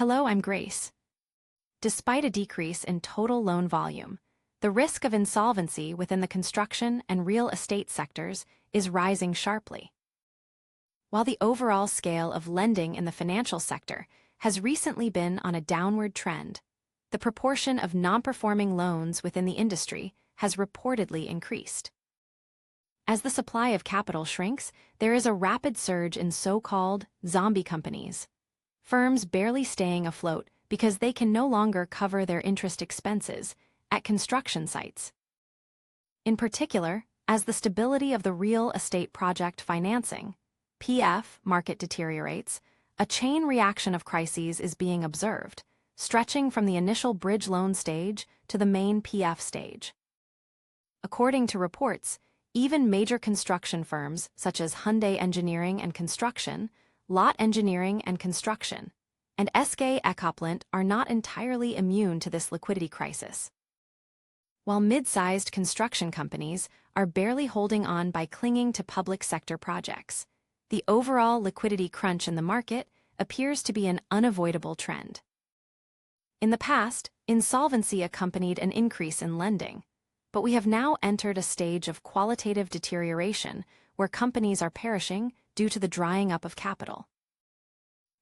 Hello, I'm Grace. Despite a decrease in total loan volume, the risk of insolvency within the construction and real estate sectors is rising sharply. While the overall scale of lending in the financial sector has recently been on a downward trend, the proportion of non-performing loans within the industry has reportedly increased. As the supply of capital shrinks, there is a rapid surge in so-called zombie companies, firms barely staying afloat because they can no longer cover their interest expenses at construction sites. In particular, as the stability of the real estate project financing (PF) market deteriorates, a chain reaction of crises is being observed, stretching from the initial bridge loan stage to the main PF stage. According to reports, even major construction firms such as Hyundai Engineering and Construction, Lot Engineering and Construction, and SK Ecoplant are not entirely immune to this liquidity crisis. While mid-sized construction companies are barely holding on by clinging to public sector projects, the overall liquidity crunch in the market appears to be an unavoidable trend. In the past, insolvency accompanied an increase in lending, but we have now entered a stage of qualitative deterioration where companies are perishing due to the drying up of capital.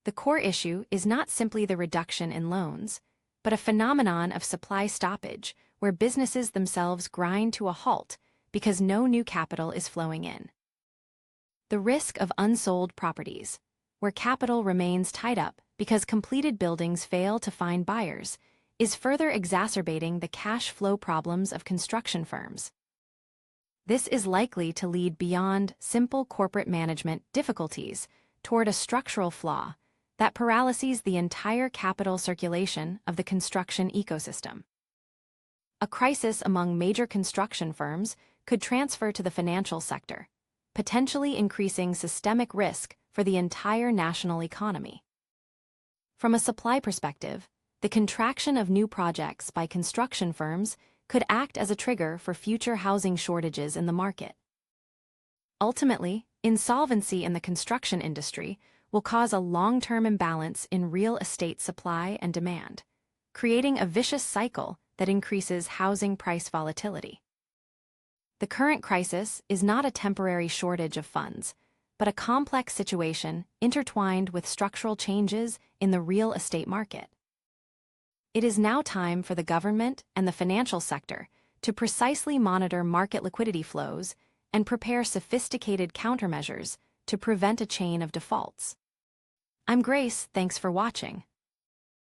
The core issue is not simply the reduction in loans, but a phenomenon of supply stoppage where businesses themselves grind to a halt because no new capital is flowing in. The risk of unsold properties, where capital remains tied up because completed buildings fail to find buyers, is further exacerbating the cash flow problems of construction firms. This is likely to lead beyond simple corporate management difficulties toward a structural flaw that paralyses the entire capital circulation of the construction ecosystem. A crisis among major construction firms could transfer to the financial sector, potentially increasing systemic risk for the entire national economy. From a supply perspective, the contraction of new projects by construction firms could act as a trigger for future housing shortages in the market. Ultimately, insolvency in the construction industry will cause a long-term imbalance in real estate supply and demand, creating a vicious cycle that increases housing price volatility. The current crisis is not a temporary shortage of funds, but a complex situation intertwined with structural changes in the real estate market. It is now time for the government and the financial sector to precisely monitor market liquidity flows and prepare sophisticated countermeasures to prevent a chain of defaults. I'm Grace, thanks for watching.